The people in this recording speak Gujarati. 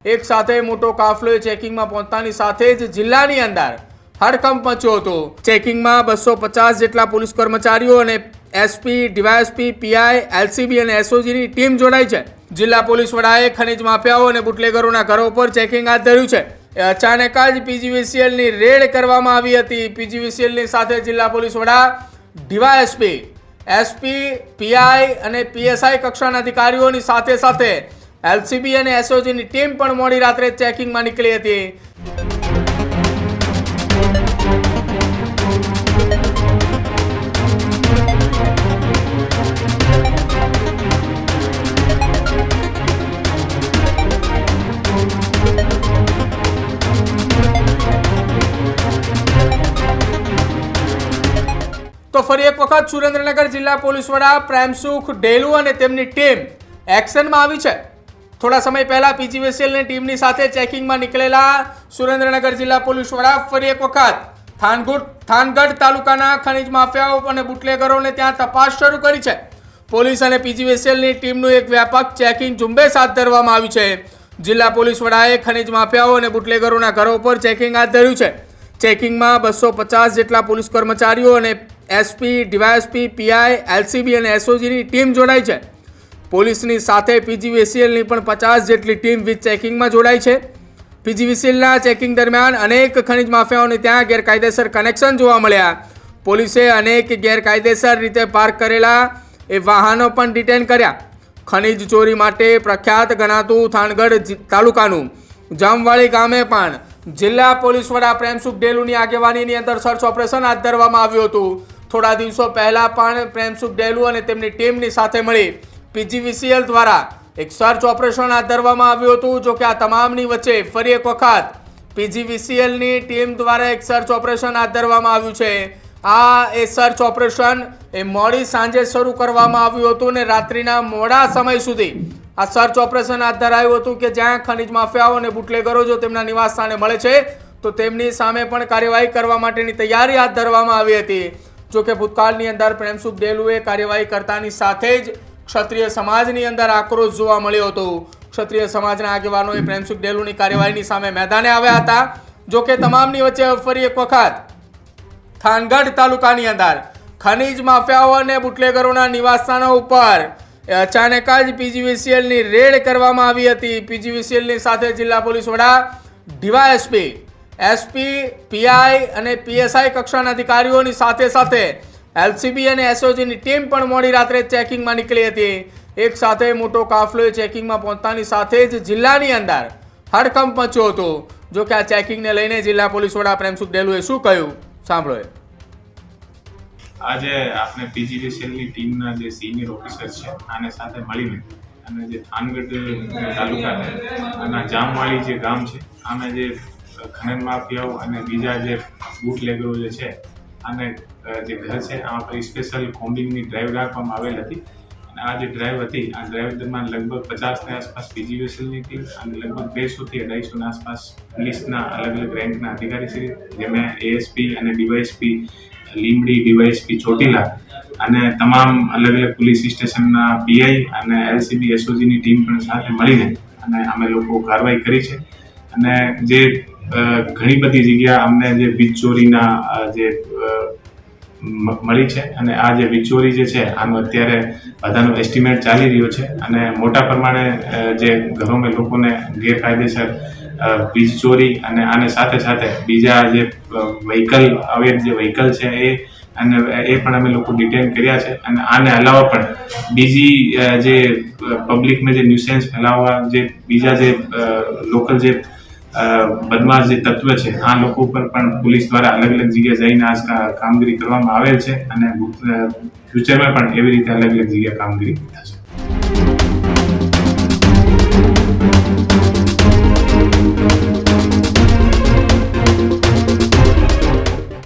એક સાથે મોટો કાફલો ચેકિંગમાં પહોંચતાની સાથે જ જિલ્લાની અંદર હડકંપ મચ્યો હતો। ચેકિંગમાં 250 જેટલા પોલીસ કર્મચારીઓ અને એસપી, ડીવાયએસપી, પીઆઈ, એલસીબી અને એસઓજીની ટીમ જોડાઈ છે। જિલ્લા પોલીસ વડાએ ખનીજ માફિયાઓ અને બુટલેગરોના ઘરો પર ચેકિંગ હાથ ધર્યું છે। અચાનક જ પીજીવીસીએલની રેડ કરવામાં આવી હતી। પીજીવીસીએલની સાથે જિલ્લા પોલીસ વડા, ડીવાયએસપી, એસપી, પીઆઈ અને પીએસઆઈ કક્ષાના અધિકારીઓની સાથે સાથે એલસીબી અને એસઓજીની ટીમ પણ મોડી રાત્રે ચેકિંગમાં નીકળી હતી। તો ફરી એક વખત સુરેન્દ્રનગર જિલ્લા પોલીસ વડા પ્રેમસુખ ડેલુ અને તેમની ટીમ એક્શનમાં આવી છે। થોડા સમય પહેલા પીજીવીસીએલની ટીમની સાથે ચેકિંગમાં નીકળેલા સુરેન્દ્રનગર જિલ્લા પોલીસ વડા ફરી એક વખત થાનગઢ તાલુકાના ખનીજ માફિયાઓ અને બુટલેગરોને ત્યાં તપાસ શરૂ કરી છે। પોલીસ અને પીજીવીસીએલની ટીમનું એક વ્યાપક ચેકિંગ ઝુંબેશ હાથ ધરવામાં આવી છે। જિલ્લા પોલીસ વડાએ ખનીજ માફિયાઓ અને બુટલેગરોના ઘરો પર ચેકિંગ હાથ ધર્યું છે। ચેકિંગમાં 250 જેટલા પોલીસ કર્મચારીઓ અને એસપી, ડીવાયએસપી, પીઆઈ, એલસીબી અને એસઓજીની ટીમ જોડાઈ છે। પોલીસની સાથે પીજીવીસીએલની પણ 50 જેટલી ટીમ વિથ ચેકિંગમાં જોડાઈ છે। પીજીવીસીએલના ચેકિંગ દરમિયાન અનેક ખનીજ માફિયાઓને ત્યાં ગેરકાયદેસર કનેક્શન જોવા મળ્યા। પોલીસે અનેક ગેરકાયદેસર રીતે પાર્ક કરેલા એ વાહનો પણ ડિટેન કર્યા। ખનીજ ચોરી માટે પ્રખ્યાત ગણાતું થાનગઢ તાલુકાનું જામવાળી ગામે પણ જિલ્લા પોલીસ વડા પ્રેમસુખ ડેલુની આગેવાનીની અંદર સર્ચ ઓપરેશન હાથ ધરવામાં આવ્યું હતું। થોડા દિવસો પહેલા પણ પ્રેમસુખ ડેલુ અને તેમની ટીમની સાથે મળી પીજીવીસીએલ દ્વારા એક સર્ચ ઓપરેશન હાથ ધરવામાં આવ્યું હતું। જો કે આ તમામની વચ્ચે ફરી એક વખત પીજીવીસીએલની ટીમ દ્વારા એક સર્ચ ઓપરેશન હાથ ધરવામાં આવ્યું છે। એ સર્ચ ઓપરેશન મોડી સાંજે શરૂ કરવામાં આવ્યું હતું અને રાત્રિના મોડા સમય સુધી આ સર્ચ ઓપરેશન હાથ ધરાયું હતું કે જ્યાં ખનીજ માફિયાઓ અને બુટલેગરો જો તેમના નિવાસ સ્થાને મળે છે તો તેમની સામે પણ કાર્યવાહી કરવા માટેની તૈયારી હાથ ધરવામાં આવી હતી। જો કે ભૂતકાળની અંદર પ્રેમસુખ ડેલુએ કાર્યવાહી કરતાની સાથે જ ક્ષત્રિય સમાજની અંદર આક્રોશ જોવા મળ્યો હતો। ક્ષત્રિય સમાજના આગેવાનોએ પ્રેમસુખ ડેલુની કાર્યવાહીની સામે મેદાને આવ્યા હતા। જો કે તમામની વચ્ચે ફરી એક વખત થાનગઢ તાલુકાની અંદર ખનીજ માફિયાઓ અને બુટલેગરોના નિવાસસ્થાનો ઉપર અચાનક જ પીજીવીસીએલની રેડ કરવામાં આવી હતી। પીજીવીસીએલની સાથે જિલ્લા પોલીસ વડા, ડીવાયએસપી, એસપી, પીઆઈ અને પીએસઆઈ કક્ષાના અધિકારીઓની સાથે સાથે એલસીબી અને એસઓજીની ટીમ પણ મોડી રાત્રે ચેકિંગમાં નીકળી હતી। એક સાથે મોટો કાફલો ચેકિંગમાં પહોંચતાની સાથે જ જિલ્લાની અંદર હડકંપ મચ્યો હતો। જો કે આ ચેકિંગને લઈને જિલ્લા પોલીસ વડા પ્રેમસુખ ડેલુએ શું કહ્યું સાંભળો। આજે આપણે પીજીવીસીએલની ટીમના જે સિનિયર ઓફિસર છે આને સાથે મળીને અને જે થાનગઢ તાલુકા અને જામવાળી જે ગામ છે આમે જે ખનન માફિયાઓ અને બીજા જે બુટલેગરો જે છે આને જે ઘર છે આમાં પર સ્પેશિયલ કોમ્બિંગની ડ્રાઈવ રાખવામાં આવેલ હતી અને આ જે ડ્રાઈવ હતી આ ડ્રાઈવ દરમિયાન લગભગ 50ની આસપાસ પીજીવીસીએલની ટીમ અને લગભગ 200થી 250ની આસપાસ પોલીસના અલગ અલગ રેન્કના અધિકારીશ્રી જેમાં એએસપી અને ડીવાયએસપી લીંબડી, ડીવાયએસપી ચોટીલા અને તમામ અલગ અલગ પોલીસ સ્ટેશનના પીઆઈ અને એલસીબી એસઓજીની ટીમ પણ સાથે મળીને અને અમે લોકો કાર્યવાહી કરી છે અને જે ઘણી બધી જગ્યા અમને જે વીજ ચોરીના જે મળી છે અને આ જે વીજ ચોરી જે છે આનો અત્યારે બધાનો એસ્ટિમેટ ચાલી રહ્યો છે અને મોટા પ્રમાણે જે ઘરોમાં લોકોને ગેરકાયદેસર વીજ ચોરી અને આને સાથે સાથે બીજા જે વ્હીકલ અવેર જે વ્હીકલ છે એ પણ અમે લોકો ડિટેન કર્યા છે અને આને અલાવા પણ બીજી જે પબ્લિકમાં જે ન્યુસેન્સ ફેલાવવા જે બીજા જે લોકલ જે બદમાશ જે તત્વ છે આ લોકો પર પણ પોલીસ દ્વારા અલગ અલગ જગ્યાએ જઈને આ કામગીરી કરવામાં આવેલ છે અને ફ્યુચરમાં પણ એવી રીતે અલગ અલગ જગ્યાએ કામગીરી થશે।